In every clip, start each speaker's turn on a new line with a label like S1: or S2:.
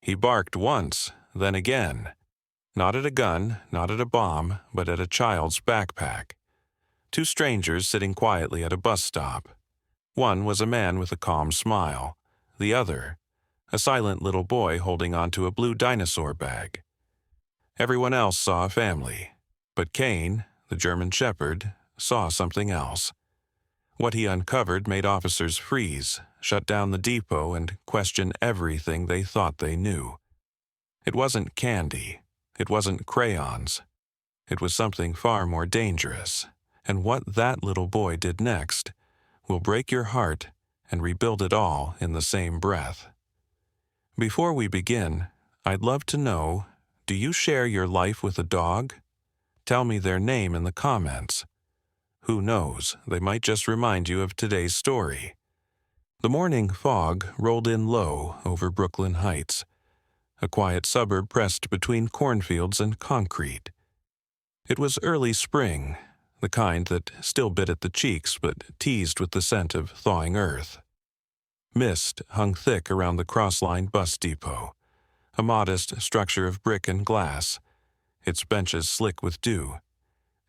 S1: He barked once, then again. Not at a gun, not at a bomb, but at a child's backpack. Two strangers sitting quietly at a bus stop. One was a man with a calm smile. The other, a silent little boy holding onto a blue dinosaur bag. Everyone else saw a family, but Kane, the German Shepherd, saw something else. What he uncovered made officers freeze, shut down the depot, and question everything they thought they knew. It wasn't candy. It wasn't crayons. It was something far more dangerous, and what that little boy did next will break your heart and rebuild it all in the same breath. Before we begin, I'd love to know, do you share your life with a dog? Tell me their name in the comments. Who knows, they might just remind you of today's story. The morning fog rolled in low over Brooklyn Heights, a quiet suburb pressed between cornfields and concrete. It was early spring, the kind that still bit at the cheeks but teased with the scent of thawing earth. Mist hung thick around the cross-lined bus depot, a modest structure of brick and glass, its benches slick with dew,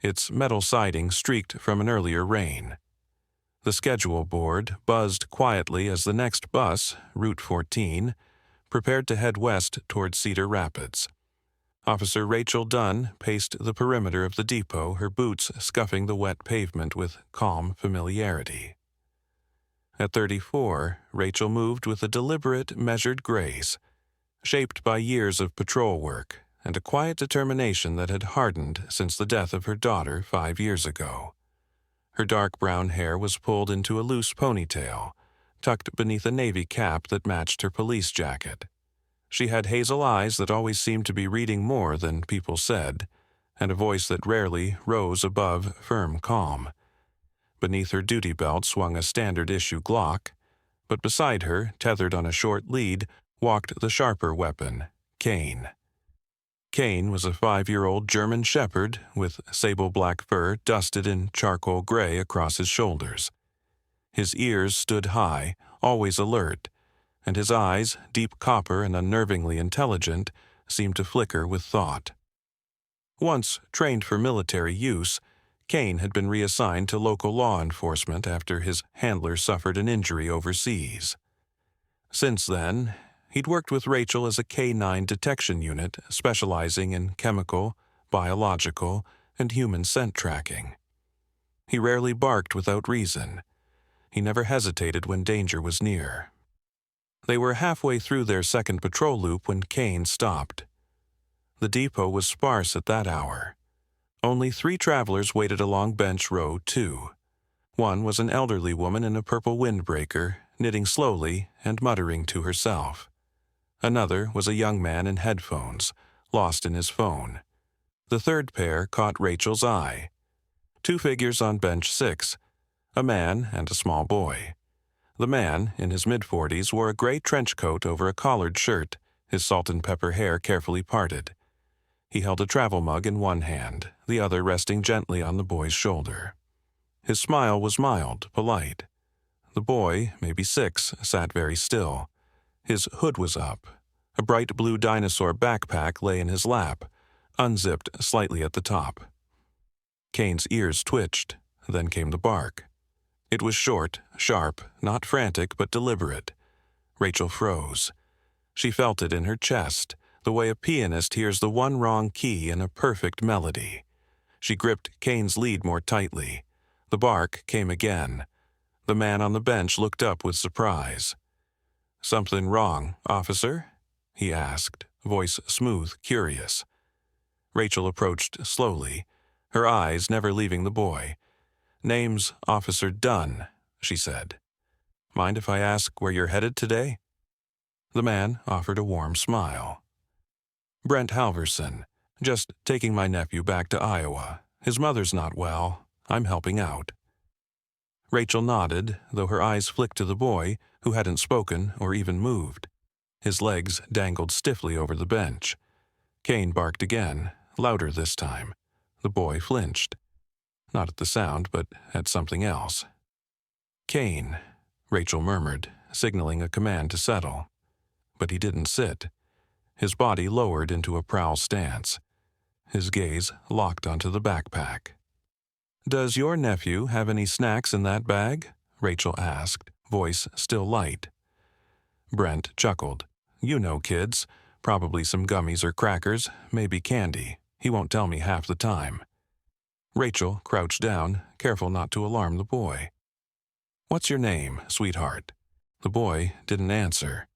S1: its metal siding streaked from an earlier rain. The schedule board buzzed quietly as the next bus, Route 14, prepared to head west toward Cedar Rapids. Officer Rachel Dunn paced the perimeter of the depot, her boots scuffing the wet pavement with calm familiarity. At 34, Rachel moved with a deliberate, measured grace, shaped by years of patrol work and a quiet determination that had hardened since the death of her daughter 5 years ago. Her dark brown hair was pulled into a loose ponytail, tucked beneath a navy cap that matched her police jacket. She had hazel eyes that always seemed to be reading more than people said, and a voice that rarely rose above firm calm. Beneath her duty belt swung a standard-issue Glock, but beside her, tethered on a short lead, walked the sharper weapon, Kane. Kane was a 5-year-old German Shepherd with sable black fur dusted in charcoal gray across his shoulders. His ears stood high, always alert, and his eyes, deep copper and unnervingly intelligent, seemed to flicker with thought. Once trained for military use, Kane had been reassigned to local law enforcement after his handler suffered an injury overseas. Since then, he'd worked with Rachel as a K-9 detection unit specializing in chemical, biological, and human scent tracking. He rarely barked without reason. He never hesitated when danger was near. They were halfway through their second patrol loop when Kane stopped. The depot was sparse at that hour. Only 3 travelers waited along bench row 2. One was an elderly woman in a purple windbreaker, knitting slowly and muttering to herself. Another was a young man in headphones, lost in his phone. The third pair caught Rachel's eye. 2 figures on bench 6, a man and a small boy. The man, in his mid-40s, wore a gray trench coat over a collared shirt, his salt and pepper hair carefully parted. He held a travel mug in one hand, the other resting gently on the boy's shoulder. His smile was mild, polite. The boy, maybe 6, sat very still. His hood was up. A bright blue dinosaur backpack lay in his lap, unzipped slightly at the top. Kane's ears twitched, then came the bark. It was short, sharp, not frantic but deliberate. Rachel froze. She felt it in her chest, the way a pianist hears the one wrong key in a perfect melody. She gripped Kane's lead more tightly. The bark came again. The man on the bench looked up with surprise. "Something wrong, officer?" he asked, voice smooth, curious. Rachel approached slowly, her eyes never leaving the boy. "Name's Officer Dunn," she said. "Mind if I ask where you're headed today?" The man offered a warm smile. "Brent Halverson. Just taking my nephew back to Iowa. His mother's not well. I'm helping out." Rachel nodded, though her eyes flicked to the boy, who hadn't spoken or even moved. His legs dangled stiffly over the bench. Kane barked again, louder this time. The boy flinched. Not at the sound, but at something else. "Kane," Rachel murmured, signaling a command to settle. But he didn't sit. his body lowered into a prowl stance. His gaze locked onto the backpack. "Does your nephew have any snacks in that bag?" Rachel asked, voice still light. Brent chuckled. "You know kids. Probably some gummies or crackers, maybe candy. He won't tell me half the time." Rachel crouched down, careful not to alarm the boy. "What's your name, sweetheart?" The boy didn't answer.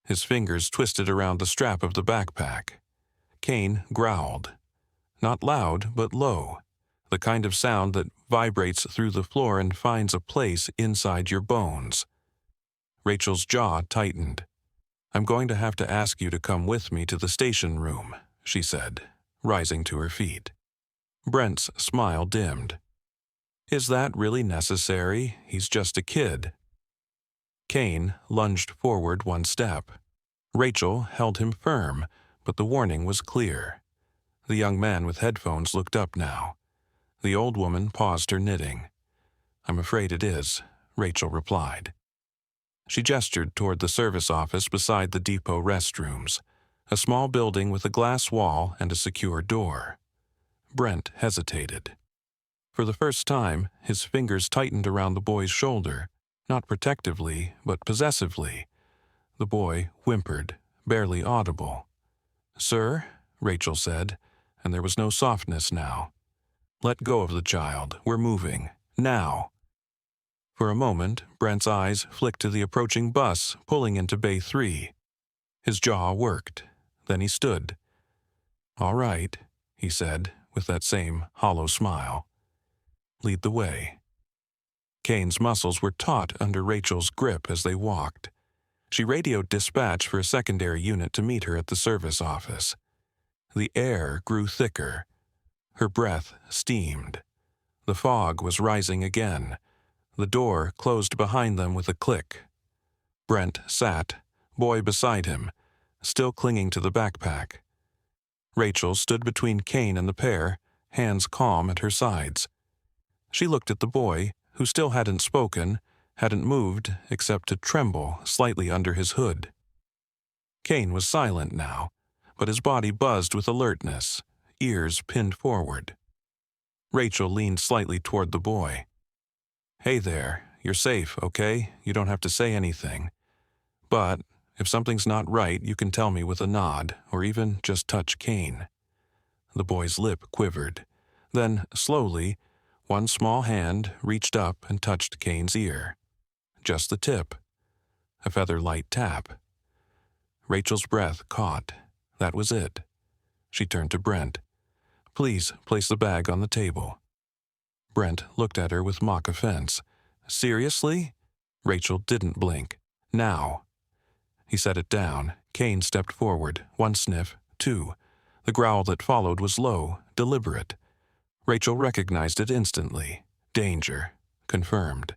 S1: His fingers twisted around the strap of the backpack. Kane growled. Not loud, but low. The kind of sound that vibrates through the floor and finds a place inside your bones. Rachel's jaw tightened. "I'm going to have to ask you to come with me to the station room," she said, rising to her feet. Brent's smile dimmed. "Is that really necessary? He's just a kid." Kane lunged forward one step. Rachel held him firm, but the warning was clear. The young man with headphones looked up now. The old woman paused her knitting. "I'm afraid it is," Rachel replied. She gestured toward the service office beside the depot restrooms, a small building with a glass wall and a secure door. Brent hesitated. For the first time, his fingers tightened around the boy's shoulder, not protectively, but possessively. The boy whimpered, barely audible. "Sir," Rachel said, and there was no softness now. "Let go of the child. We're moving. Now." For a moment, Brent's eyes flicked to the approaching bus pulling into Bay 3. His jaw worked. Then he stood. "All right," he said, with that same hollow smile. "Lead the way." Kane's muscles were taut under Rachel's grip as they walked. She radioed dispatch for a secondary unit to meet her at the service office. The air grew thicker. Her breath steamed. The fog was rising again. The door closed behind them with a click. Brent sat, boy beside him, still clinging to the backpack. Rachel stood between Kane and the pair, hands calm at her sides. She looked at the boy, who still hadn't spoken, hadn't moved except to tremble slightly under his hood. Kane was silent now, but his body buzzed with alertness, ears pinned forward. Rachel leaned slightly toward the boy. "Hey there, you're safe, okay? You don't have to say anything. But if something's not right, you can tell me with a nod, or even just touch Kane." The boy's lip quivered. Then, slowly, one small hand reached up and touched Kane's ear. Just the tip. A feather-light tap. Rachel's breath caught. That was it. She turned to Brent. "Please place the bag on the table." Brent looked at her with mock offense. "Seriously?" Rachel didn't blink. "Now." He set it down. Kane stepped forward. One sniff, two. The growl that followed was low, deliberate. Rachel recognized it instantly. Danger. Confirmed.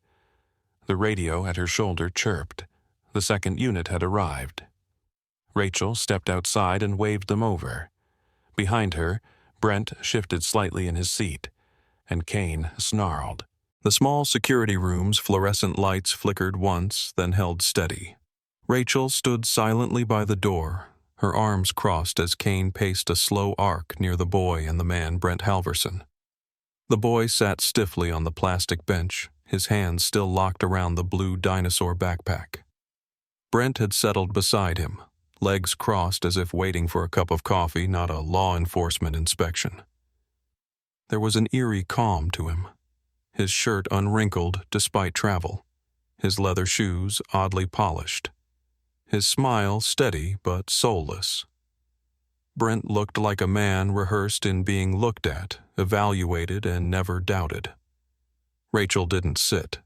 S1: The radio at her shoulder chirped. The second unit had arrived. Rachel stepped outside and waved them over. Behind her, Brent shifted slightly in his seat, and Kane snarled. The small security room's fluorescent lights flickered once, then held steady. Rachel stood silently by the door, her arms crossed as Kane paced a slow arc near the boy and the man Brent Halverson. The boy sat stiffly on the plastic bench, his hands still locked around the blue dinosaur backpack. Brent had settled beside him, legs crossed as if waiting for a cup of coffee, not a law enforcement inspection. There was an eerie calm to him, his shirt unwrinkled despite travel, his leather shoes oddly polished, his smile steady but soulless. Brent looked like a man rehearsed in being looked at, evaluated, and never doubted. Rachel didn't sit.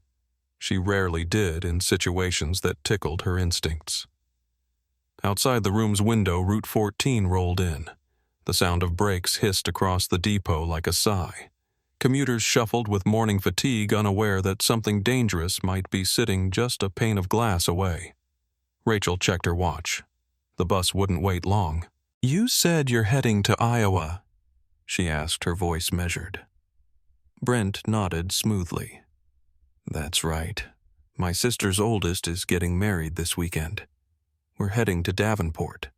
S1: She rarely did in situations that tickled her instincts. Outside the room's window, Route 14 rolled in. The sound of brakes hissed across the depot like a sigh. Commuters shuffled with morning fatigue, unaware that something dangerous might be sitting just a pane of glass away. Rachel checked her watch. The bus wouldn't wait long. "You said you're heading to Iowa," she asked, her voice measured. Brent nodded smoothly. "That's right. My sister's oldest is getting married this weekend. We're heading to Davenport."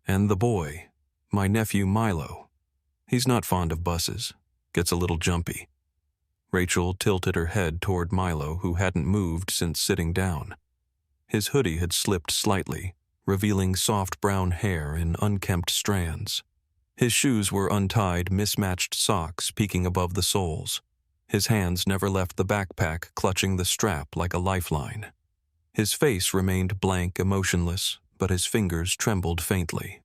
S2: And the boy, my nephew Milo. He's not fond of buses, gets a little jumpy. Rachel tilted her head toward Milo, who hadn't moved since sitting down. His hoodie had slipped slightly, revealing soft brown hair in unkempt strands. His shoes were untied, mismatched socks peeking above the soles. His hands never left the backpack, clutching the strap like a lifeline. His face remained blank, emotionless, but his fingers trembled faintly.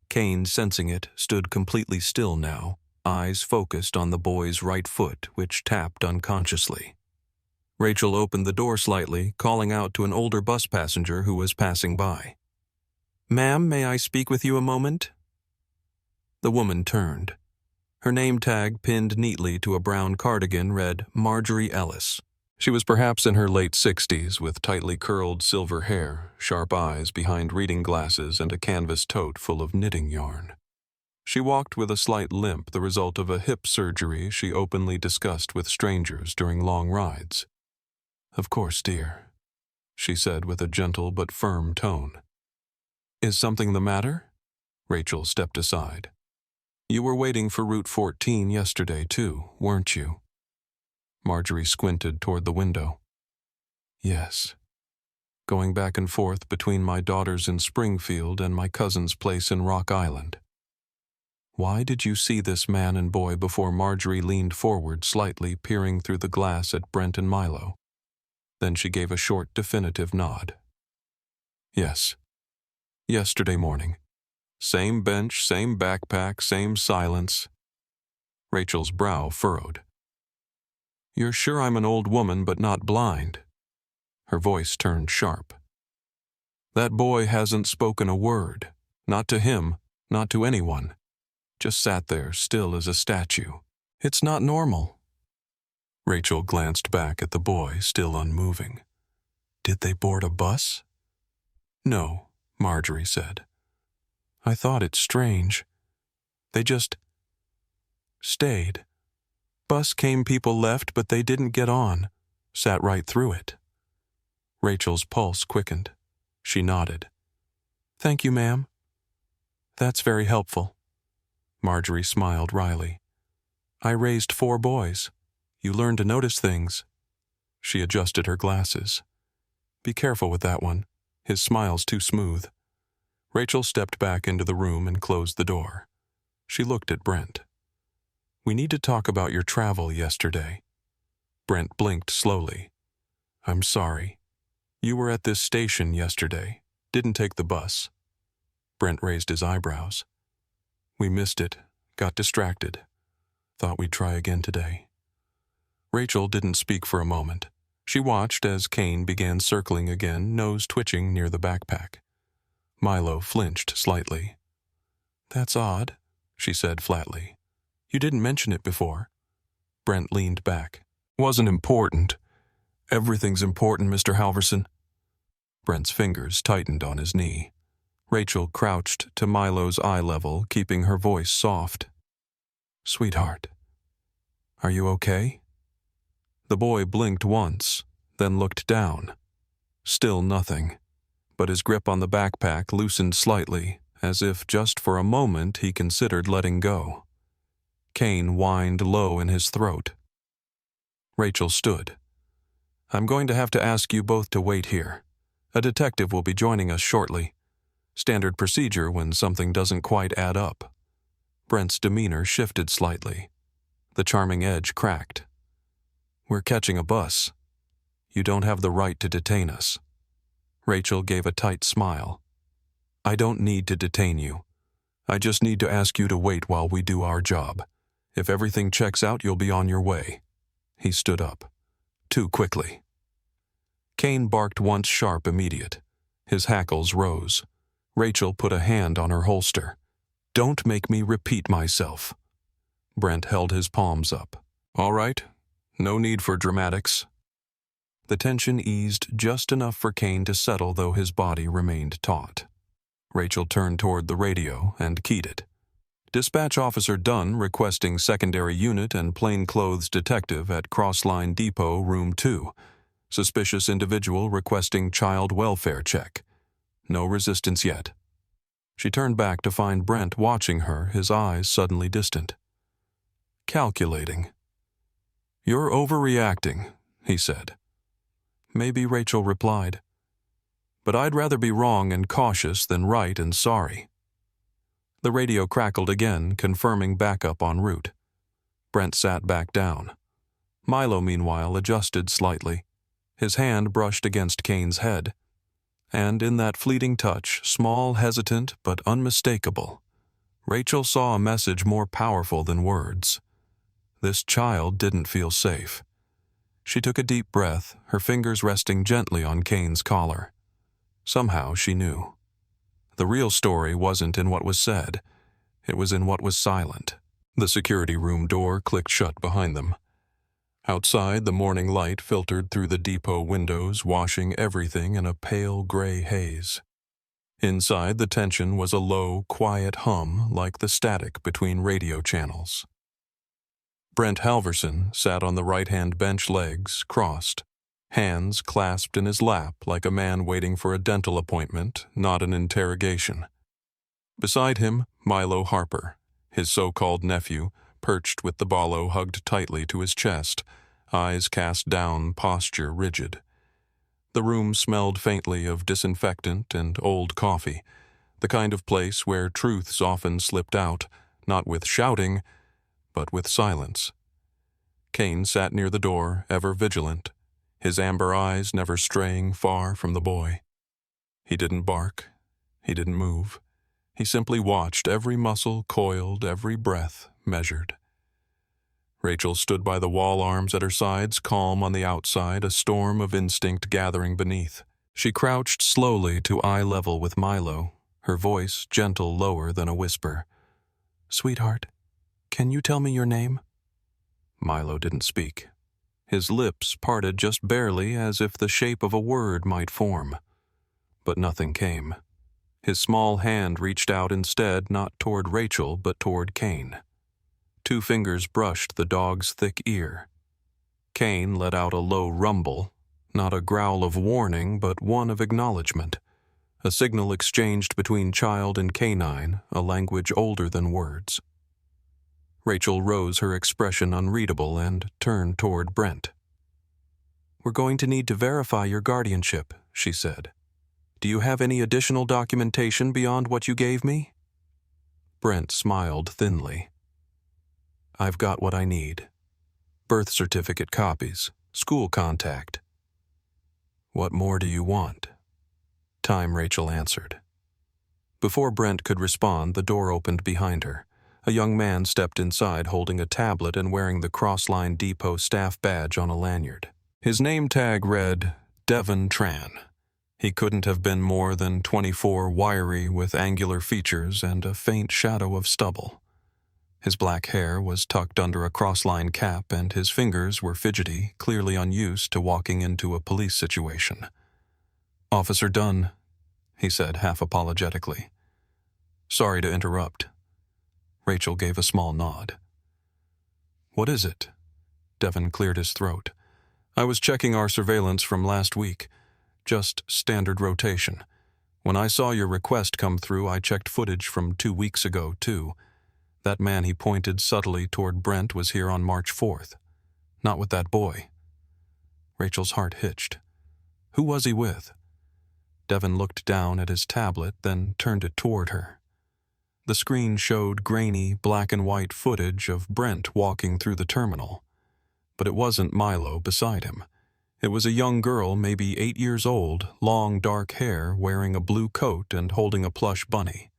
S2: Kane, sensing it, stood completely still now, eyes focused on the boy's right foot, which tapped unconsciously. Rachel opened the door slightly, calling out to an older bus passenger who was passing by. "Ma'am, may I speak with you a moment?" The woman turned. Her name tag, pinned neatly to a brown cardigan, read Marjorie Ellis. She was perhaps in her late 60s, with tightly curled silver hair, sharp eyes behind reading glasses, and a canvas tote full of knitting yarn. She walked with a slight limp, the result of a hip surgery she openly discussed with strangers during long rides. "Of course, dear," she said with a gentle but firm tone. "Is something the matter?" Rachel stepped aside. "You were waiting for Route 14 yesterday, too, weren't you?" Marjorie squinted toward the window. "Yes. Going back and forth between my daughters in Springfield and my cousin's place in Rock Island." "Why did you see this man and boy before?" Marjorie leaned forward slightly, peering through the glass at Brent and Milo. Then she gave a short, definitive nod. "Yes. Yesterday morning. Same bench, same backpack, same silence." Rachel's brow furrowed. "You're sure I'm an old woman but not blind?" Her voice turned sharp. "That boy hasn't spoken a word. Not to him, not to anyone. Just sat there, still as a statue. It's not normal." Rachel glanced back at the boy, still unmoving. "Did they board a bus?" "No," Marjorie said. "I thought it strange. They just stayed. Bus came, people left, but they didn't get on. Sat right through it." Rachel's pulse quickened. She nodded. "Thank you, ma'am. That's very helpful." Marjorie smiled wryly. "I raised 4 boys. You learn to notice things." She adjusted her glasses. "Be careful with that one. His smile's too smooth." Rachel stepped back into the room and closed the door. She looked at Brent. "We need to talk about your travel yesterday." Brent blinked slowly. "I'm sorry. You were at this station yesterday. Didn't take the bus." Brent raised his eyebrows. "We missed it. Got distracted. Thought we'd try again today." Rachel didn't speak for a moment. She watched as Kane began circling again, nose twitching near the backpack. Milo flinched slightly. "That's odd," she said flatly. "You didn't mention it before." Brent leaned back. "Wasn't important." "Everything's important, Mr. Halverson." Brent's fingers tightened on his knee. Rachel crouched to Milo's eye level, keeping her voice soft. "Sweetheart, are you okay?" The boy blinked once, then looked down. Still nothing, but his grip on the backpack loosened slightly, as if just for a moment he considered letting go. Kane whined low in his throat. Rachel stood. "I'm going to have to ask you both to wait here. A detective will be joining us shortly. Standard procedure when something doesn't quite add up." Brent's demeanor shifted slightly. The charming edge cracked. "We're catching a bus. You don't have the right to detain us." Rachel gave a tight smile. "I don't need to detain you. I just need to ask you to wait while we do our job. If everything checks out, you'll be on your way." He stood up. Too quickly. Kane barked once sharp, immediate. His hackles rose. Rachel put a hand on her holster. "Don't make me repeat myself." Brent held his palms up. "All right. No need for dramatics." The tension eased just enough for Kane to settle, though his body remained taut. Rachel turned toward the radio and keyed it. "Dispatch Officer Dunn requesting secondary unit and plainclothes detective at Crossline Depot, Room 2. Suspicious individual requesting child welfare check. No resistance yet." She turned back to find Brent watching her, his eyes suddenly distant. Calculating. "You're overreacting," he said. "Maybe," Rachel replied. "But I'd rather be wrong and cautious than right and sorry." The radio crackled again, confirming backup en route. Brent sat back down. Milo, meanwhile, adjusted slightly. His hand brushed against Kane's head. And in that fleeting touch, small, hesitant, but unmistakable, Rachel saw a message more powerful than words. This child didn't feel safe. She took a deep breath, her fingers resting gently on Kane's collar. Somehow she knew. The real story wasn't in what was said. It was in what was silent. The security room door clicked shut behind them. Outside, the morning light filtered through the depot windows, washing everything in a pale gray haze. Inside, the tension was a low, quiet hum like the static between radio channels. Brent Halverson sat on the right-hand bench, legs crossed, hands clasped in his lap like a man waiting for a dental appointment, not an interrogation. Beside him, Milo Harper, his so-called nephew, perched with the bolo hugged tightly to his chest, eyes cast down, posture rigid. The room smelled faintly of disinfectant and old coffee, the kind of place where truths often slipped out, not with shouting, but with silence. Kane sat near the door, ever vigilant, his amber eyes never straying far from the boy. He didn't bark. He didn't move. He simply watched, every muscle coiled, every breath measured. Rachel stood by the wall arms at her sides, calm on the outside, a storm of instinct gathering beneath. She crouched slowly to eye level with Milo, her voice gentle lower than a whisper. "Sweetheart, can you tell me your name?" Milo didn't speak. His lips parted just barely, as if the shape of a word might form. But nothing came. His small hand reached out instead, not toward Rachel, but toward Kane. 2 fingers brushed the dog's thick ear. Kane let out a low rumble, not a growl of warning, but one of acknowledgement, a signal exchanged between child and canine, a language older than words. Rachel rose, her expression unreadable, and turned toward Brent. "We're going to need to verify your guardianship," she said. "Do you have any additional documentation beyond what you gave me?" Brent smiled thinly. "I've got what I need. Birth certificate copies, school contact." "What more do you want?" Time, Rachel answered. Before Brent could respond, the door opened behind her. A young man stepped inside holding a tablet and wearing the Crossline Depot staff badge on a lanyard. His name tag read, Devon Tran. He couldn't have been more than 24, wiry with angular features and a faint shadow of stubble. His black hair was tucked under a crossline cap and his fingers were fidgety, clearly unused to walking into a police situation. "Officer Dunn," he said half apologetically. "Sorry to interrupt." Rachel gave a small nod. "What is it?" Devon cleared his throat. "I was checking our surveillance from last week. Just standard rotation. When I saw your request come through, I checked footage from 2 weeks ago, too. That man," he pointed subtly toward Brent, "was here on March 4th. Not with that boy." Rachel's heart hitched. "Who was he with?" Devon looked down at his tablet, then turned it toward her. The screen showed grainy, black and white footage of Brent walking through the terminal. But it wasn't Milo beside him. It was a young girl, maybe 8 years old, long dark hair, wearing a blue coat and holding a plush bunny.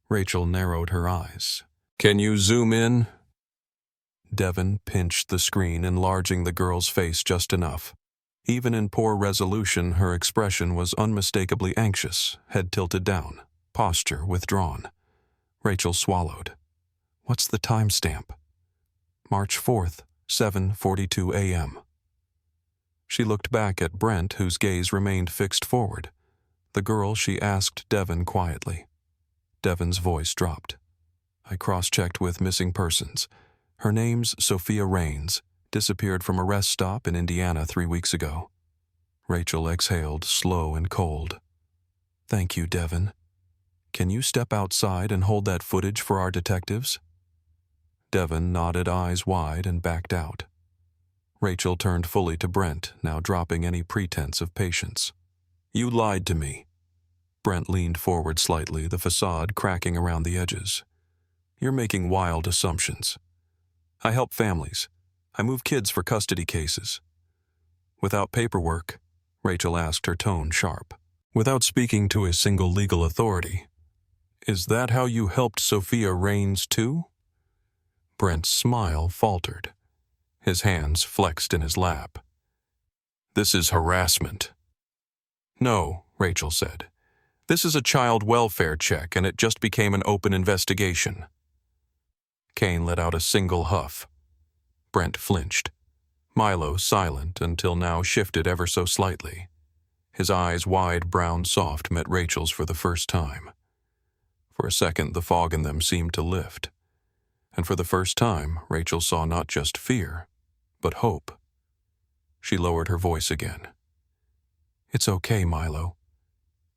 S2: Rachel narrowed her eyes. "Can you zoom in?" Devon pinched the screen, enlarging the girl's face just enough. Even in poor resolution, her expression was unmistakably anxious, head tilted down, posture withdrawn. Rachel swallowed. "What's the timestamp?" "March 4th, 7:42 a.m. She looked back at Brent, whose gaze remained fixed forward. The girl, she asked Devon quietly. Devon's voice dropped. "I cross-checked with missing persons. Her name's Sophia Rains. Disappeared from a rest stop in Indiana 3 weeks ago." Rachel exhaled, slow and cold. "Thank you, Devon." Can you step outside and hold that footage for our detectives? Devon nodded, eyes wide, and backed out. Rachel turned fully to Brent, now dropping any pretense of patience. You lied to me. Brent leaned forward slightly, the facade cracking around the edges. You're making wild assumptions. I help families. I move kids for custody cases. Without paperwork, Rachel asked, her tone sharp. Without speaking to a single legal authority. Is that how you helped Sophia Raines too? Brent's smile faltered. His hands flexed in his lap. This is harassment. No, Rachel said. This is a child welfare check, and it just became an open investigation. Kane let out a single huff. Brent flinched. Milo, silent until now, shifted ever so slightly. His eyes, wide, brown, soft, met Rachel's for the first time. For a second, the fog in them seemed to lift. And for the first time, Rachel saw not just fear, but hope. She lowered her voice again. It's okay, Milo.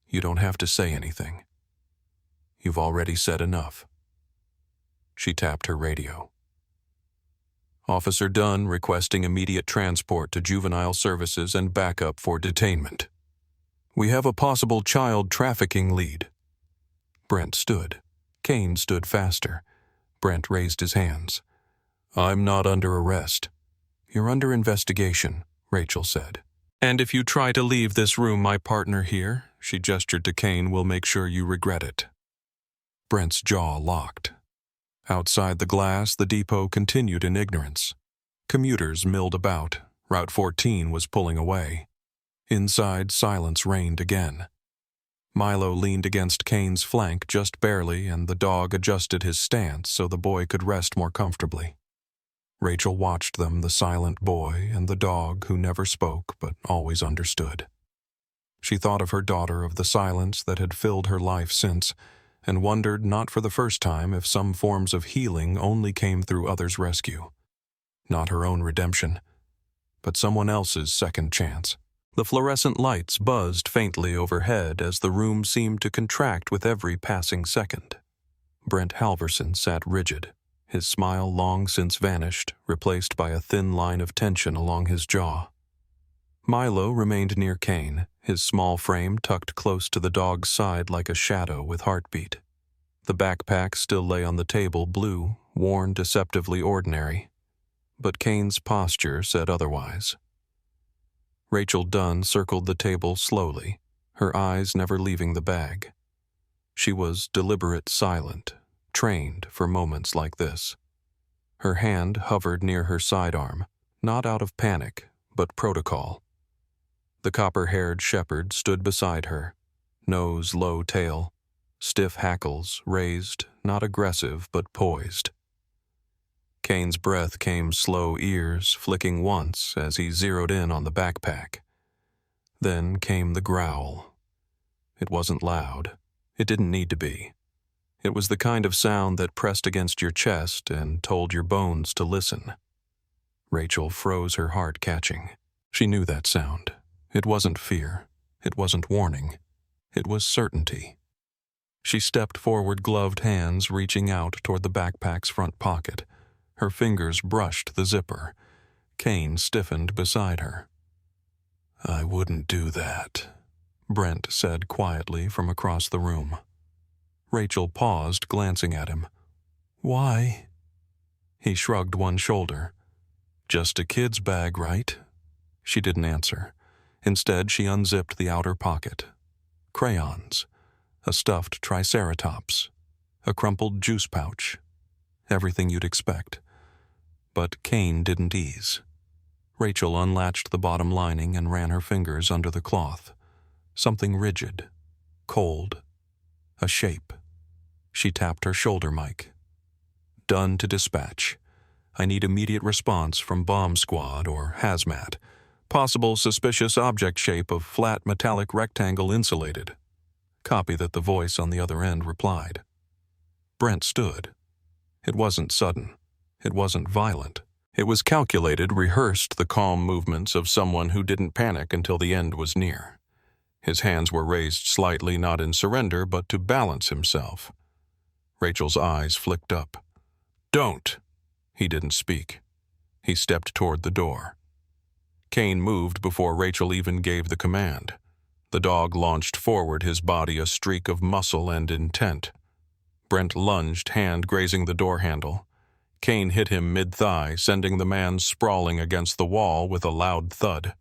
S2: You don't have to say anything. You've already said enough. She tapped her radio. Officer Dunn requesting immediate transport to juvenile services and backup for detainment. We have a possible child trafficking lead. Brent stood. Kane stood faster. Brent raised his hands. I'm not under arrest. You're under investigation, Rachel said. And if you try to leave this room, my partner here, she gestured to Kane, will make sure you regret it. Brent's jaw locked. Outside the glass, the depot continued in ignorance. Commuters milled about. Route 14 was pulling away. Inside, silence reigned again. Milo leaned against Kane's flank just barely, and the dog adjusted his stance so the boy could rest more comfortably. Rachel watched them, the silent boy and the dog who never spoke but always understood. She thought of her daughter, of the silence that had filled her life since, and wondered, not for the first time, if some forms of healing only came through others' rescue. Not her own redemption, but someone else's second chance. The fluorescent lights buzzed faintly overhead as the room seemed to contract with every passing second. Brent Halverson sat rigid, his smile long since vanished, replaced by a thin line of tension along his jaw. Milo remained near Kane, his small frame tucked close to the dog's side like a shadow with heartbeat. The backpack still lay on the table, blue, worn deceptively ordinary. But Kane's posture said otherwise. Rachel Dunn circled the table slowly, her eyes never leaving the bag. She was deliberate, silent, trained for moments like this. Her hand hovered near her sidearm, not out of panic, but protocol. The copper-haired shepherd stood beside her, nose low tail, stiff hackles raised, not aggressive but poised. Kane's breath came slow, ears flicking once as he zeroed in on the backpack. Then came the growl. It wasn't loud. It didn't need to be. It was the kind of sound that pressed against your chest and told your bones to listen. Rachel froze, her heart catching. She knew that sound. It wasn't fear. It wasn't warning. It was certainty. She stepped forward, gloved hands reaching out toward the backpack's front pocket. Her fingers brushed the zipper. Kane stiffened beside her. I wouldn't do that, Brent said quietly from across the room. Rachel paused, glancing at him. Why? He shrugged one shoulder. Just a kid's bag, right? She didn't answer. Instead, she unzipped the outer pocket. Crayons, a stuffed triceratops, a crumpled juice pouch. Everything you'd expect. But Kane didn't ease. Rachel unlatched the bottom lining and ran her fingers under the cloth. Something rigid, cold, a shape. She tapped her shoulder mic. Done to dispatch. I need immediate response from bomb squad or hazmat. Possible suspicious object shape of flat metallic rectangle insulated. Copy that, the voice on the other end replied. Brent stood. It wasn't sudden. It wasn't violent. It was calculated, rehearsed, the calm movements of someone who didn't panic until the end was near. His hands were raised slightly, not in surrender, but to balance himself. Rachel's eyes flicked up. "Don't!" He didn't speak. He stepped toward the door. Kane moved before Rachel even gave the command. The dog launched forward, his body a streak of muscle and intent. Brent lunged, hand grazing the door handle. Kane hit him mid-thigh, sending the man sprawling against the wall with a loud thud.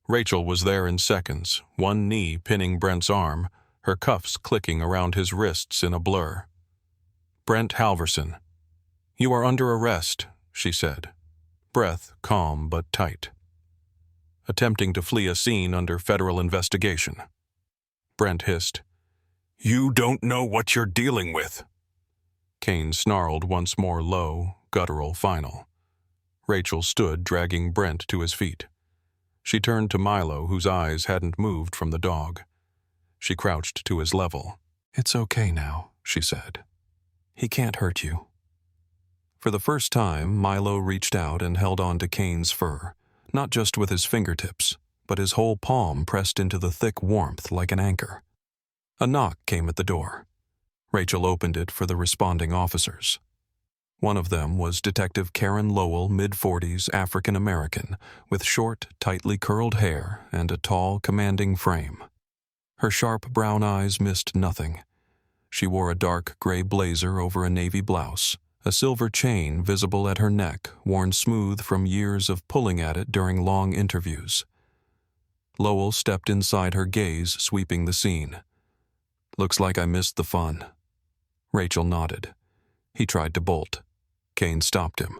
S2: Rachel was there in seconds, one knee pinning Brent's arm, her cuffs clicking around his wrists in a blur. "Brent Halverson." "You are under arrest," she said, breath calm but tight. "Attempting to flee a scene under federal investigation." Brent hissed, "You don't know what you're dealing with." Kane snarled once more, low, guttural, final. Rachel stood, dragging Brent to his feet. She turned to Milo, whose eyes hadn't moved from the dog. She crouched to his level. "It's okay now," she said. "He can't hurt you." For the first time, Milo reached out and held on to Kane's fur, not just with his fingertips, but his whole palm pressed into the thick warmth like an anchor. A knock came at the door. Rachel opened it for the responding officers. One of them was Detective Karen Lowell, mid-40s, African-American, with short, tightly curled hair and a tall, commanding frame. Her sharp brown eyes missed nothing. She wore a dark gray blazer over a navy blouse, a silver chain visible at her neck, worn smooth from years of pulling at it during long interviews. Lowell stepped inside her, gaze sweeping the scene. "Looks like I missed the fun." Rachel nodded. He tried to bolt. Kane stopped him.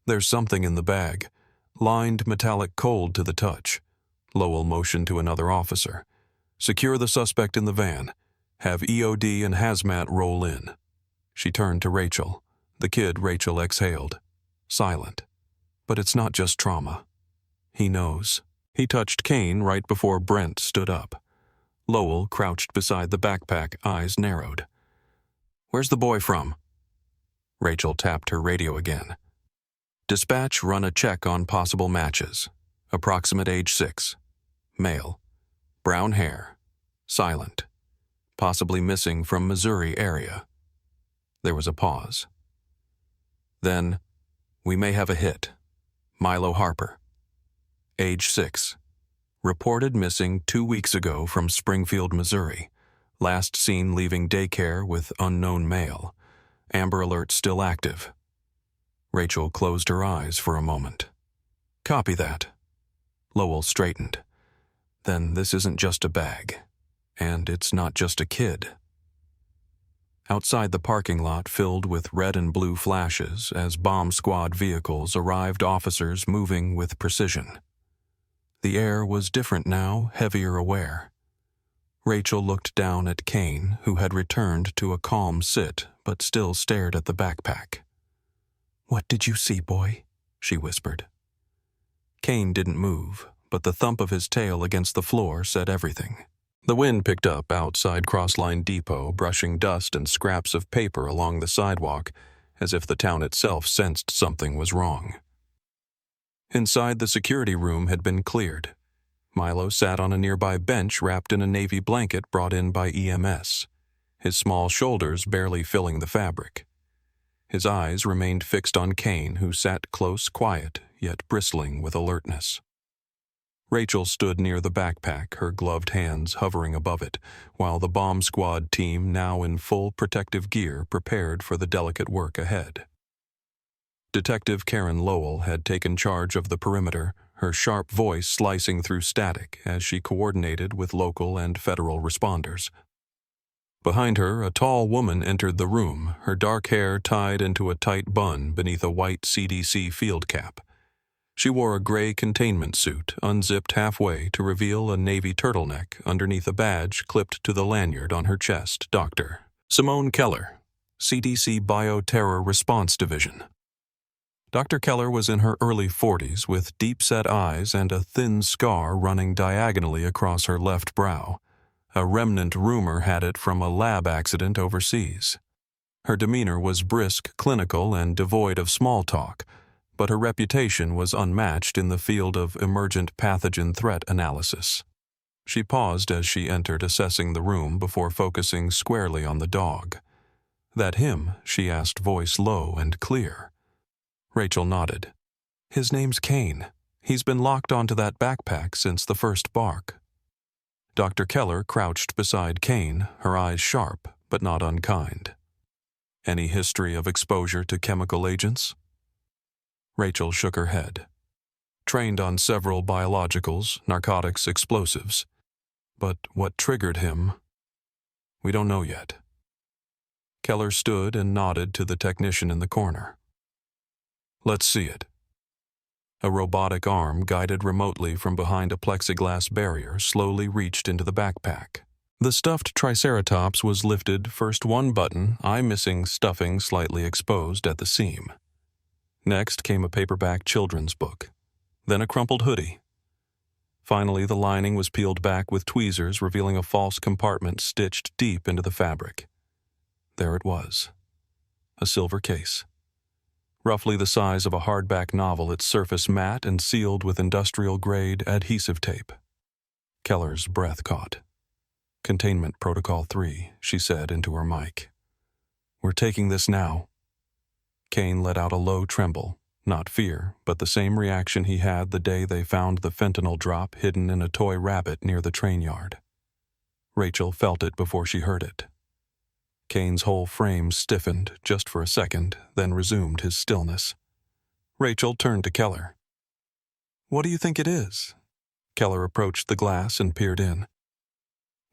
S2: "There's something in the bag. Lined metallic cold to the touch." Lowell motioned to another officer. "Secure the suspect in the van. Have EOD and hazmat roll in." She turned to Rachel. The kid Rachel exhaled. Silent. But it's not just trauma. He knows. He touched Kane right before Brent stood up. Lowell crouched beside the backpack, eyes narrowed. "Where's the boy from?" Rachel tapped her radio again. "Dispatch, run a check on possible matches. Approximate age 6. Male. Brown hair. Silent. Possibly missing from Missouri area." There was a pause. Then, "We may have a hit. Milo Harper. Age 6. Reported missing 2 weeks ago from Springfield, Missouri. Last seen leaving daycare with unknown male. Amber Alert still active." Rachel closed her eyes for a moment. "Copy that." Lowell straightened. "Then this isn't just a bag. And it's not just a kid." Outside the parking lot filled with red and blue flashes as bomb squad vehicles arrived, officers moving with precision. The air was different now, heavier aware. Rachel looked down at Kane, who had returned to a calm sit but still stared at the backpack. "What did you see, boy?" she whispered. Kane didn't move, but the thump of his tail against the floor said everything. The wind picked up outside Crossline Depot, brushing dust and scraps of paper along the sidewalk, as if the town itself sensed something was wrong. Inside, the security room had been cleared. Milo sat on a nearby bench wrapped in a navy blanket brought in by EMS, his small shoulders barely filling the fabric. His eyes remained fixed on Kane, who sat close, quiet, yet bristling with alertness. Rachel stood near the backpack, her gloved hands hovering above it, while the bomb squad team, now in full protective gear, prepared for the delicate work ahead. Detective Karen Lowell had taken charge of the perimeter, her sharp voice slicing through static as she coordinated with local and federal responders. Behind her, a tall woman entered the room, her dark hair tied into a tight bun beneath a white CDC field cap. She wore a gray containment suit, unzipped halfway to reveal a navy turtleneck underneath a badge clipped to the lanyard on her chest. Dr. Simone Keller, CDC Bioterror Response Division. Dr. Keller was in her early 40s with deep-set eyes and a thin scar running diagonally across her left brow. A remnant rumor had it from a lab accident overseas. Her demeanor was brisk, clinical, and devoid of small talk, but her reputation was unmatched in the field of emergent pathogen threat analysis. She paused as she entered, assessing the room before focusing squarely on the dog. "That him?" she asked, voice low and clear. Rachel nodded. "His name's Kane. He's been locked onto that backpack since the first bark." Dr. Keller crouched beside Kane, her eyes sharp but not unkind. "Any history of exposure to chemical agents?" Rachel shook her head. "Trained on several biologicals, narcotics, explosives. But what triggered him? We don't know yet." Keller stood and nodded to the technician in the corner. "Let's see it." A robotic arm, guided remotely from behind a plexiglass barrier, slowly reached into the backpack. The stuffed triceratops was lifted, first one button, eye-missing stuffing slightly exposed at the seam. Next came a paperback children's book, then a crumpled hoodie. Finally, the lining was peeled back with tweezers, revealing a false compartment stitched deep into the fabric. There it was, a silver case. Roughly the size of a hardback novel, its surface matte and sealed with industrial-grade adhesive tape. Keller's breath caught. "Containment Protocol 3, she said into her mic. "We're taking this now." Kane let out a low tremble, not fear, but the same reaction he had the day they found the fentanyl drop hidden in a toy rabbit near the train yard. Rachel felt it before she heard it. Kane's whole frame stiffened just for a second, then resumed his stillness. Rachel turned to Keller. "What do you think it is?" Keller approached the glass and peered in.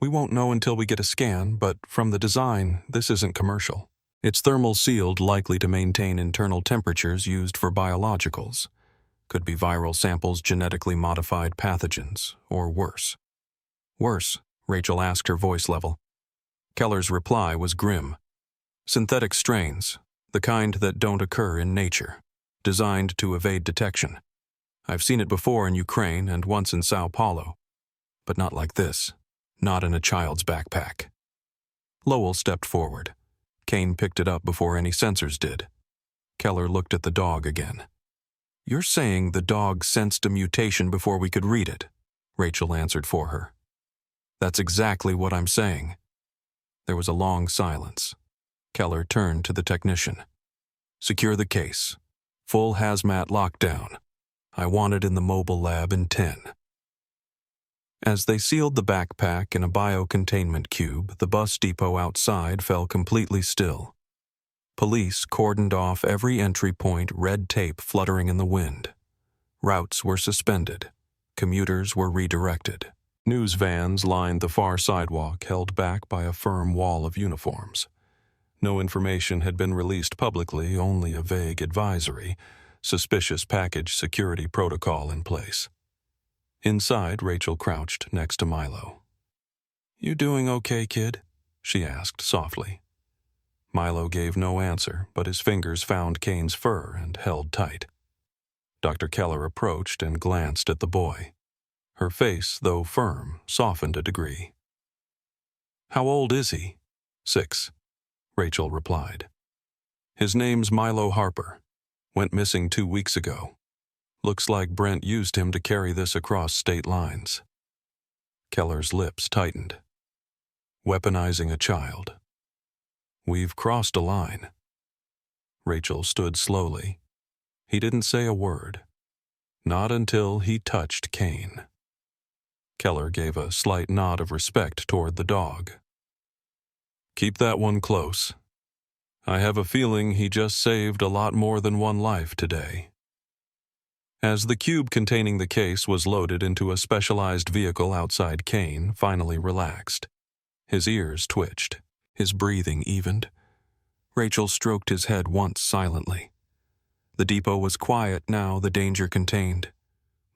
S2: "We won't know until we get a scan, but from the design, this isn't commercial. It's thermal sealed, likely to maintain internal temperatures used for biologicals. Could be viral samples, genetically modified pathogens, or worse." "Worse?" Rachel asked, her voice level. Keller's reply was grim. "Synthetic strains, the kind that don't occur in nature, designed to evade detection. I've seen it before in Ukraine and once in Sao Paulo, but not like this, not in a child's backpack." Lowell stepped forward. Kane picked it up before any sensors did. Keller looked at the dog again. "You're saying the dog sensed a mutation before we could read it?" Rachel answered for her. "That's exactly what I'm saying." There was a long silence. Keller turned to the technician. "Secure the case. Full hazmat lockdown. I want it in the mobile lab in 10. As they sealed the backpack in a biocontainment cube, the bus depot outside fell completely still. Police cordoned off every entry point, red tape fluttering in the wind. Routes were suspended. Commuters were redirected. News vans lined the far sidewalk, held back by a firm wall of uniforms. No information had been released publicly, only a vague advisory, suspicious package security protocol in place. Inside, Rachel crouched next to Milo. "You doing okay, kid?" she asked softly. Milo gave no answer, but his fingers found Kane's fur and held tight. Dr. Keller approached and glanced at the boy. Her face, though firm, softened a degree. "How old is he?" 6, Rachel replied. "His name's Milo Harper. Went missing 2 weeks ago. Looks like Brent used him to carry this across state lines." Keller's lips tightened. "Weaponizing a child. We've crossed a line." Rachel stood slowly. He didn't say a word. Not until he touched Kane. Keller gave a slight nod of respect toward the dog. "Keep that one close. I have a feeling he just saved a lot more than one life today." As the cube containing the case was loaded into a specialized vehicle outside, Kane finally relaxed. His ears twitched. His breathing evened. Rachel stroked his head once silently. The depot was quiet now, the danger contained.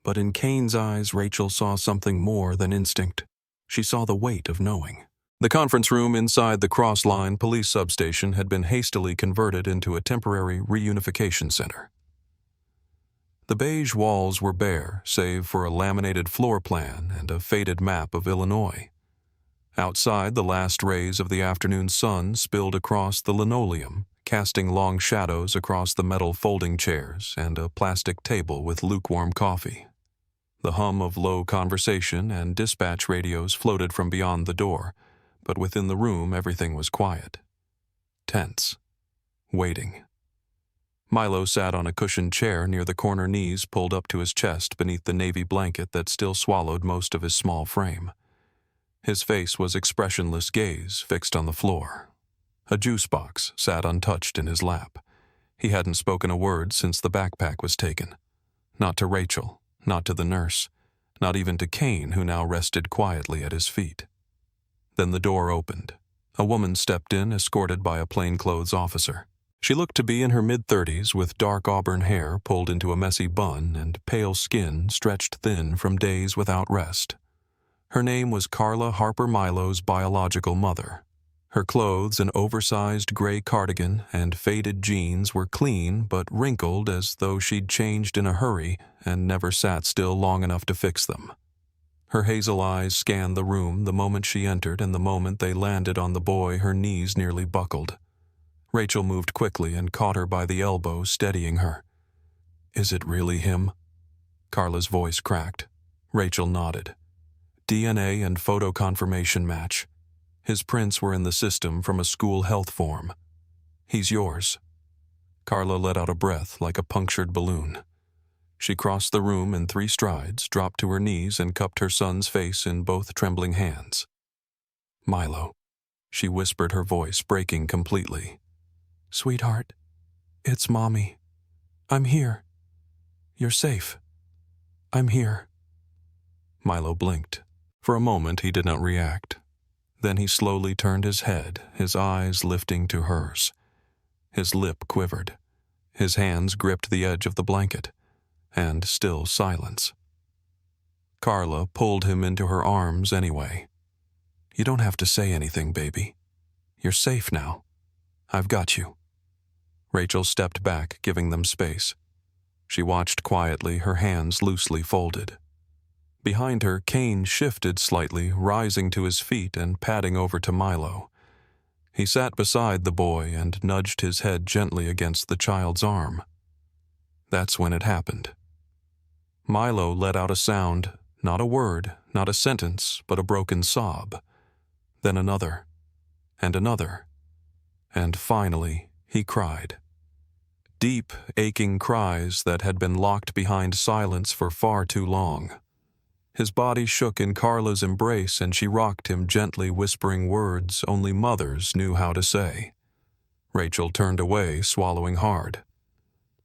S2: But in Kane's eyes, Rachel saw something more than instinct. She saw the weight of knowing. The conference room inside the Crossline police substation had been hastily converted into a temporary reunification center. The beige walls were bare, save for a laminated floor plan and a faded map of Illinois. Outside, the last rays of the afternoon sun spilled across the linoleum, casting long shadows across the metal folding chairs and a plastic table with lukewarm coffee. The hum of low conversation and dispatch radios floated from beyond the door, but within the room everything was quiet. Tense. Waiting. Milo sat on a cushioned chair near the corner, knees pulled up to his chest beneath the navy blanket that still swallowed most of his small frame. His face was expressionless, gaze fixed on the floor. A juice box sat untouched in his lap. He hadn't spoken a word since the backpack was taken. Not to Rachel, not to the nurse, not even to Kane, who now rested quietly at his feet. Then the door opened. A woman stepped in, escorted by a plainclothes officer. She looked to be in her mid-30s, with dark auburn hair pulled into a messy bun and pale skin stretched thin from days without rest. Her name was Carla Harper Milo's biological mother. Her clothes, an oversized gray cardigan and faded jeans, were clean but wrinkled, as though she'd changed in a hurry and never sat still long enough to fix them. Her hazel eyes scanned the room the moment she entered, and the moment they landed on the boy, her knees nearly buckled. Rachel moved quickly and caught her by the elbow, steadying her. "Is it really him?" Carla's voice cracked. Rachel nodded. "DNA and photo confirmation match. His prints were in the system from a school health form. He's yours." Carla let out a breath like a punctured balloon. She crossed the room in 3 strides, dropped to her knees, and cupped her son's face in both trembling hands. "Milo," she whispered, her voice breaking completely. "Sweetheart, it's Mommy. I'm here. You're safe. I'm here." Milo blinked. For a moment he did not react. Then he slowly turned his head, his eyes lifting to hers. His lip quivered. His hands gripped the edge of the blanket. And still silence. Carla pulled him into her arms anyway. "You don't have to say anything, baby. You're safe now. I've got you." Rachel stepped back, giving them space. She watched quietly, her hands loosely folded. Behind her, Kane shifted slightly, rising to his feet and padding over to Milo. He sat beside the boy and nudged his head gently against the child's arm. That's when it happened. Milo let out a sound, not a word, not a sentence, but a broken sob. Then another, and another, and finally he cried. Deep, aching cries that had been locked behind silence for far too long. His body shook in Carla's embrace, and she rocked him gently, whispering words only mothers knew how to say. Rachel turned away, swallowing hard.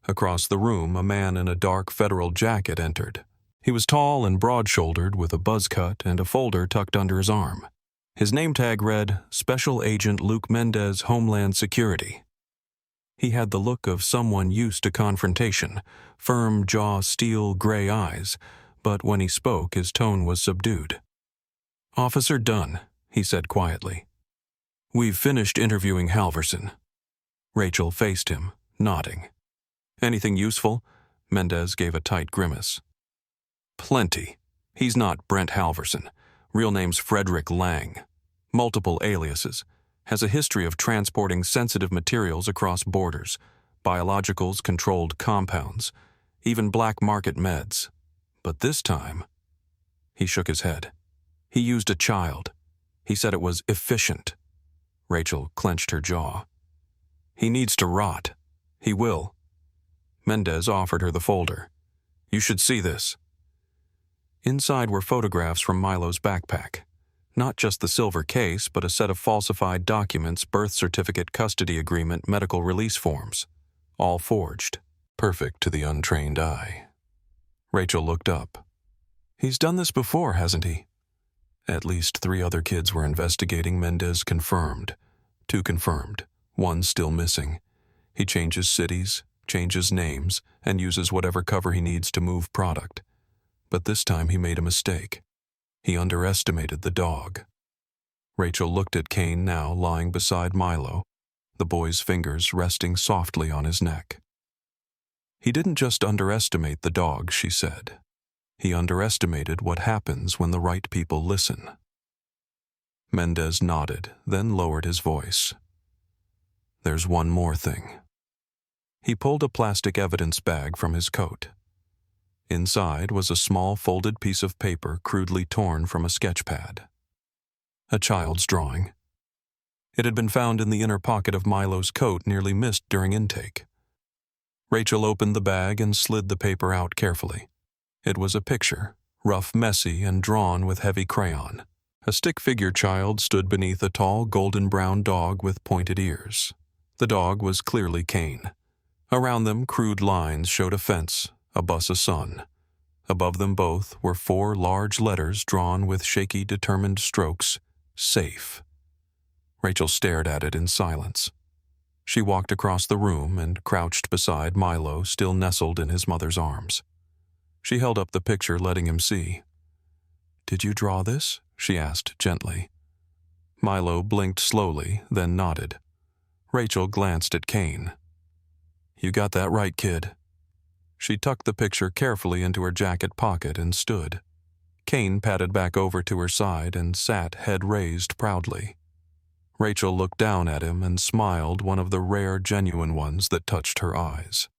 S2: Across the room, a man in a dark federal jacket entered. He was tall and broad-shouldered, with a buzz cut and a folder tucked under his arm. His name tag read, Special Agent Luke Mendez, Homeland Security. He had the look of someone used to confrontation, firm jaw, steel gray eyes, but when he spoke, his tone was subdued. "Officer Dunn," he said quietly. "We've finished interviewing Halverson." Rachel faced him, nodding. "Anything useful?" Mendez gave a tight grimace. "Plenty. He's not Brent Halverson. Real name's Frederick Lang. Multiple aliases. Has a history of transporting sensitive materials across borders, biologicals, controlled compounds, even black market meds. But this time..." He shook his head. "He used a child. He said it was efficient." Rachel clenched her jaw. "He needs to rot. He will." Mendez offered her the folder. "You should see this." Inside were photographs from Milo's backpack. Not just the silver case, but a set of falsified documents, birth certificate, custody agreement, medical release forms. All forged. Perfect to the untrained eye. Rachel looked up. "He's done this before, hasn't he?" At least 3 other kids were investigating. Mendez confirmed. 2 confirmed. 1 still missing. He changes cities, changes names, and uses whatever cover he needs to move product. But this time he made a mistake. He underestimated the dog. Rachel looked at Kane, now lying beside Milo, the boy's fingers resting softly on his neck. He didn't just underestimate the dog, she said. He underestimated what happens when the right people listen. Mendez nodded, then lowered his voice. "There's one more thing." He pulled a plastic evidence bag from his coat. Inside was a small folded piece of paper crudely torn from a sketch pad. A child's drawing. It had been found in the inner pocket of Milo's coat, nearly missed during intake. Rachel opened the bag and slid the paper out carefully. It was a picture, rough, messy, and drawn with heavy crayon. A stick-figure child stood beneath a tall golden-brown dog with pointed ears. The dog was clearly Kane. Around them, crude lines showed a fence, a bus, a sun. Above them both were 4 large letters drawn with shaky, determined strokes, "Safe." Rachel stared at it in silence. She walked across the room and crouched beside Milo, still nestled in his mother's arms. She held up the picture, letting him see. "Did you draw this?" she asked gently. Milo blinked slowly, then nodded. Rachel glanced at Kane. "You got that right, kid." She tucked the picture carefully into her jacket pocket and stood. Kane padded back over to her side and sat, head raised, proudly. Rachel looked down at him and smiled, one of the rare, genuine ones that touched her eyes.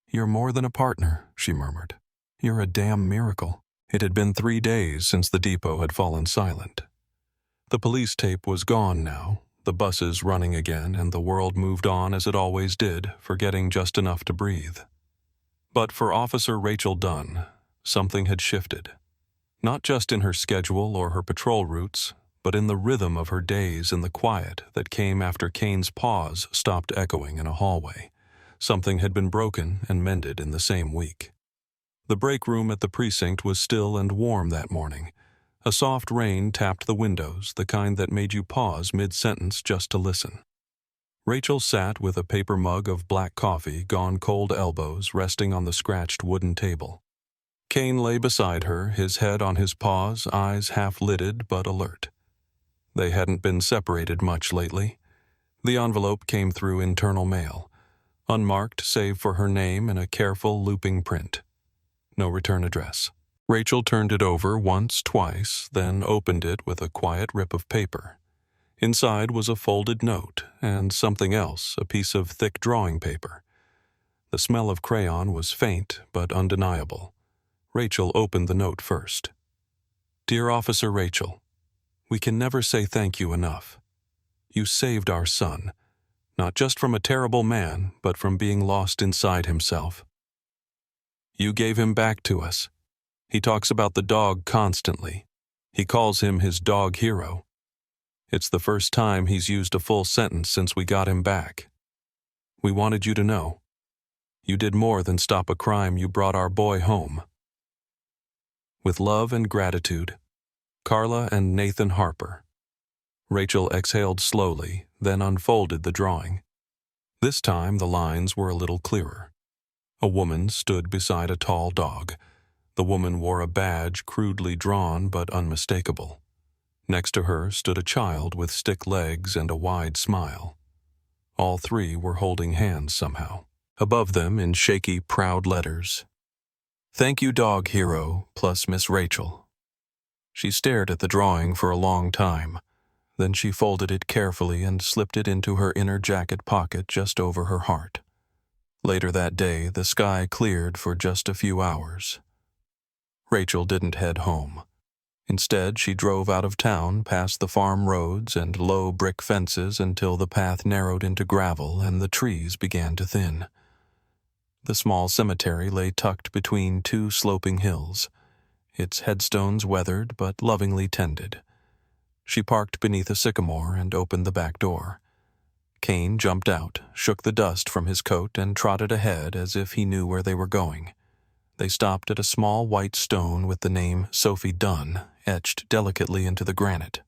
S2: "You're more than a partner," she murmured. "You're a damn miracle." It had been 3 days since the depot had fallen silent. The police tape was gone now, the buses running again, and the world moved on as it always did, forgetting just enough to breathe. But for Officer Rachel Dunn, something had shifted. Not just in her schedule or her patrol routes, but in the rhythm of her days and the quiet that came after Kane's pause stopped echoing in a hallway. Something had been broken and mended in the same week. The break room at the precinct was still and warm that morning. A soft rain tapped the windows, the kind that made you pause mid-sentence just to listen. Rachel sat with a paper mug of black coffee, gone cold elbows, resting on the scratched wooden table. Kane lay beside her, his head on his paws, eyes half-lidded but alert. They hadn't been separated much lately. The envelope came through internal mail, unmarked save for her name in a careful looping print. No return address. Rachel turned it over once, twice, then opened it with a quiet rip of paper. Inside was a folded note and something else, a piece of thick drawing paper. The smell of crayon was faint but undeniable. Rachel opened the note first. "Dear Officer Rachel, we can never say thank you enough. You saved our son, not just from a terrible man, but from being lost inside himself. You gave him back to us. He talks about the dog constantly. He calls him his dog hero. It's the first time he's used a full sentence since we got him back. We wanted you to know. You did more than stop a crime. You brought our boy home. With love and gratitude, Carla and Nathan Harper." Rachel exhaled slowly, then unfolded the drawing. This time the lines were a little clearer. A woman stood beside a tall dog. The woman wore a badge crudely drawn but unmistakable. Next to her stood a child with stick legs and a wide smile. All 3 were holding hands somehow. Above them, in shaky, proud letters, "Thank you, dog hero, plus Miss Rachel." She stared at the drawing for a long time. Then she folded it carefully and slipped it into her inner jacket pocket just over her heart. Later that day, the sky cleared for just a few hours. Rachel didn't head home. Instead, she drove out of town past the farm roads and low brick fences until the path narrowed into gravel and the trees began to thin. The small cemetery lay tucked between 2 sloping hills, its headstones weathered but lovingly tended. She parked beneath a sycamore and opened the back door. Kane jumped out, shook the dust from his coat, and trotted ahead as if he knew where they were going. They stopped at a small white stone with the name Sophie Dunn etched delicately into the granite.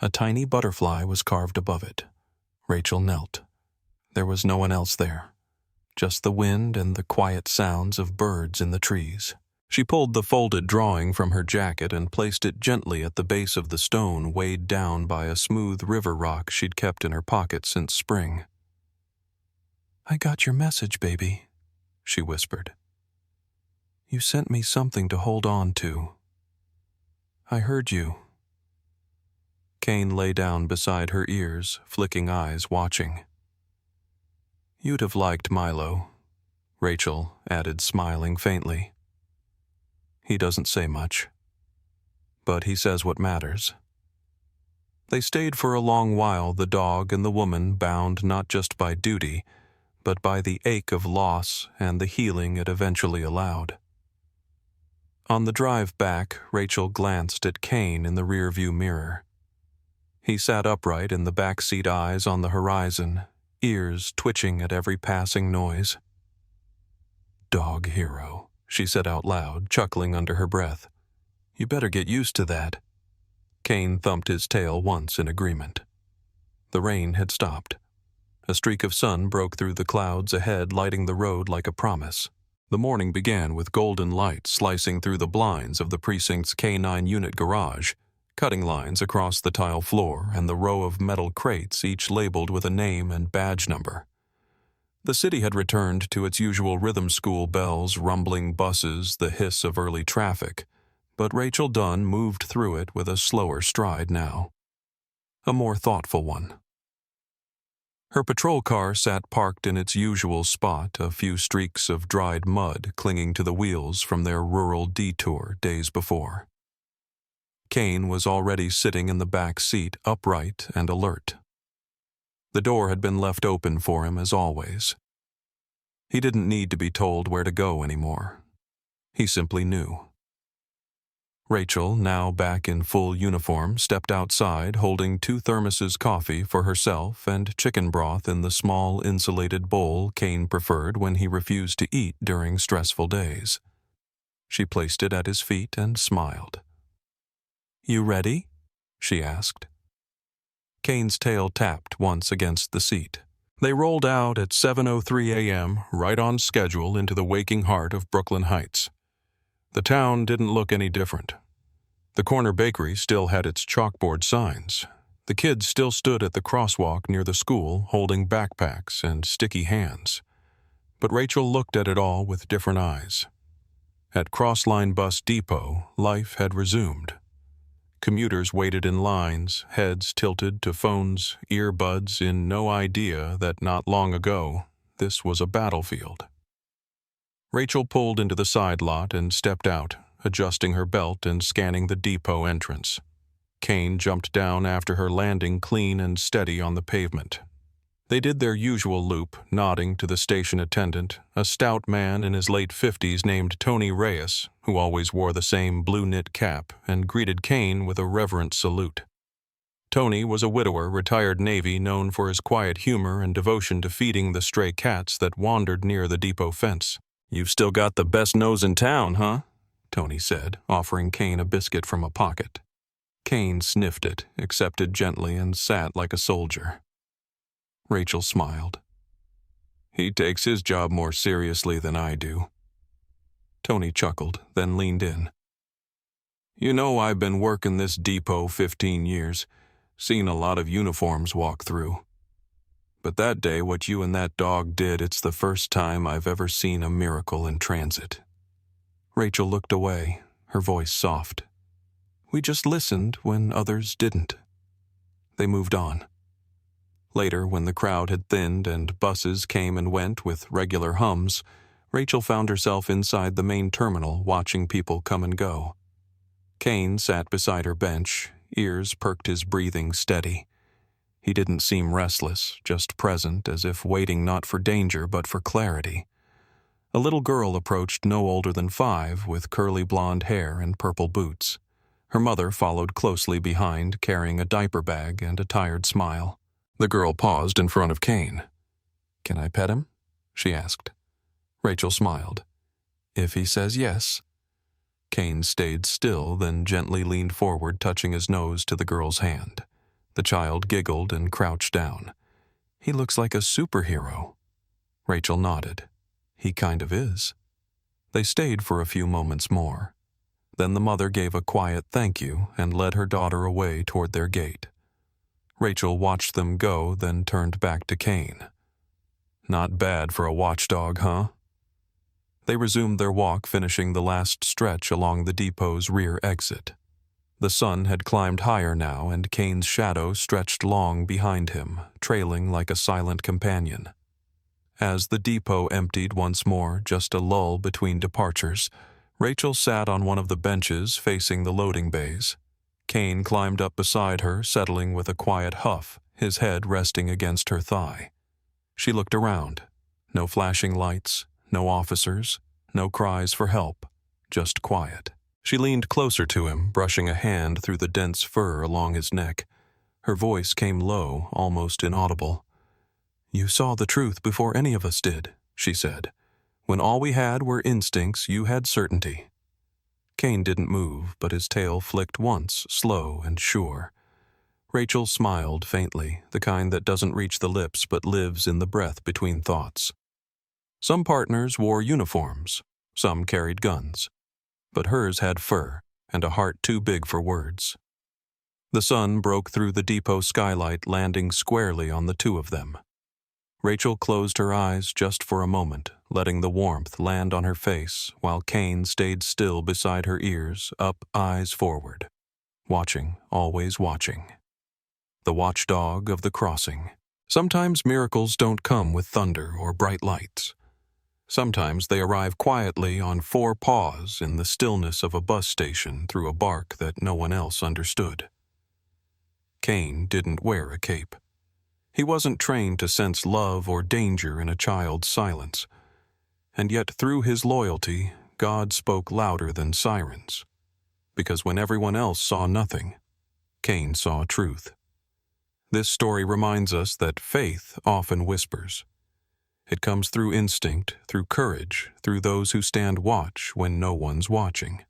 S2: A tiny butterfly was carved above it. Rachel knelt. There was no one else there, just the wind and the quiet sounds of birds in the trees. She pulled the folded drawing from her jacket and placed it gently at the base of the stone, weighed down by a smooth river rock she'd kept in her pocket since spring. "I got your message, baby," she whispered. "You sent me something to hold on to. I heard you." Kane lay down beside her ears, flicking eyes, watching. "You'd have liked Milo," Rachel added, smiling faintly. He doesn't say much, but he says what matters. They stayed for a long while, the dog and the woman, bound not just by duty, but by the ache of loss and the healing it eventually allowed. On the drive back, Rachel glanced at Kane in the rearview mirror. He sat upright in the backseat, eyes on the horizon, ears twitching at every passing noise. "Dog hero," she said out loud, chuckling under her breath. "You better get used to that." Kane thumped his tail once in agreement. The rain had stopped. A streak of sun broke through the clouds ahead, lighting the road like a promise. The morning began with golden light slicing through the blinds of the precinct's K9 unit garage, cutting lines across the tile floor and the row of metal crates, each labeled with a name and badge number. The city had returned to its usual rhythm school bells, rumbling buses, the hiss of early traffic, but Rachel Dunn moved through it with a slower stride now. A more thoughtful one. Her patrol car sat parked in its usual spot, a few streaks of dried mud clinging to the wheels from their rural detour days before. Kane was already sitting in the back seat, upright and alert. The door had been left open for him as always. He didn't need to be told where to go anymore. He simply knew. Rachel, now back in full uniform, stepped outside holding 2 thermoses coffee for herself and chicken broth in the small insulated bowl Kane preferred when he refused to eat during stressful days. She placed it at his feet and smiled. "You ready?" she asked. Kane's tail tapped once against the seat. They rolled out at 7:03 a.m., right on schedule into the waking heart of Brooklyn Heights. The town didn't look any different. The corner bakery still had its chalkboard signs. The kids still stood at the crosswalk near the school, holding backpacks and sticky hands. But Rachel looked at it all with different eyes. At Crossline Bus Depot, life had resumed. Commuters waited in lines, heads tilted to phones, earbuds, in no idea that not long ago this was a battlefield. Rachel pulled into the side lot and stepped out, adjusting her belt and scanning the depot entrance. Kane jumped down after her, landing clean and steady on the pavement. They did their usual loop, nodding to the station attendant, a stout man in his late 50s named Tony Reyes, who always wore the same blue knit cap and greeted Kane with a reverent salute. Tony was a widower, retired Navy, known for his quiet humor and devotion to feeding the stray cats that wandered near the depot fence. "You've still got the best nose in town, huh?" Tony said, offering Kane a biscuit from a pocket. Kane sniffed it, accepted gently, and sat like a soldier. Rachel smiled. "He takes his job more seriously than I do." Tony chuckled, then leaned in. "You know, I've been working this depot 15 years, seen a lot of uniforms walk through. But that day, what you and that dog did, it's the first time I've ever seen a miracle in transit." Rachel looked away, her voice soft. "We just listened when others didn't." They moved on. Later, when the crowd had thinned and buses came and went with regular hums, Rachel found herself inside the main terminal watching people come and go. Kane sat beside her bench, ears perked, his breathing steady. He didn't seem restless, just present, as if waiting not for danger but for clarity. A little girl approached, no older than 5, with curly blonde hair and purple boots. Her mother followed closely behind, carrying a diaper bag and a tired smile. The girl paused in front of Kane. "Can I pet him?" she asked. Rachel smiled. "If he says yes." Kane stayed still, then gently leaned forward, touching his nose to the girl's hand. The child giggled and crouched down. "He looks like a superhero." Rachel nodded. "He kind of is." They stayed for a few moments more. Then the mother gave a quiet thank you and led her daughter away toward their gate. Rachel watched them go, then turned back to Kane. "Not bad for a watchdog, huh?" They resumed their walk, finishing the last stretch along the depot's rear exit. The sun had climbed higher now, and Kane's shadow stretched long behind him, trailing like a silent companion. As the depot emptied once more, just a lull between departures, Rachel sat on one of the benches facing the loading bays. Kane climbed up beside her, settling with a quiet huff, his head resting against her thigh. She looked around. No flashing lights, no officers, no cries for help, just quiet. She leaned closer to him, brushing a hand through the dense fur along his neck. Her voice came low, almost inaudible. "You saw the truth before any of us did," she said. "When all we had were instincts, you had certainty." Kane didn't move, but his tail flicked once, slow and sure. Rachel smiled faintly, the kind that doesn't reach the lips but lives in the breath between thoughts. Some partners wore uniforms, some carried guns, but hers had fur and a heart too big for words. The sun broke through the depot skylight, landing squarely on the two of them. Rachel closed her eyes just for a moment, letting the warmth land on her face, while Kane stayed still beside her ears, up, eyes forward. Watching, always watching. The watchdog of the crossing. Sometimes miracles don't come with thunder or bright lights. Sometimes they arrive quietly on four paws in the stillness of a bus station through a bark that no one else understood. Kane didn't wear a cape. He wasn't trained to sense love or danger in a child's silence. And yet through his loyalty, God spoke louder than sirens. Because when everyone else saw nothing, Kane saw truth. This story reminds us that faith often whispers. It comes through instinct, through courage, through those who stand watch when no one's watching.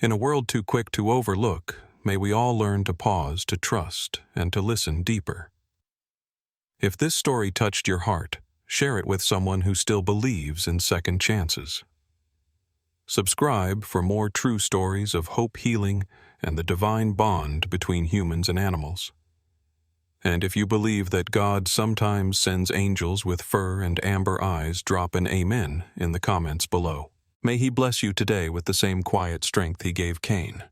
S2: In a world too quick to overlook, may we all learn to pause, to trust, and to listen deeper. If this story touched your heart, share it with someone who still believes in second chances. Subscribe for more true stories of hope, healing, and the divine bond between humans and animals. And if you believe that God sometimes sends angels with fur and amber eyes, drop an amen in the comments below. May He bless you today with the same quiet strength He gave Cain.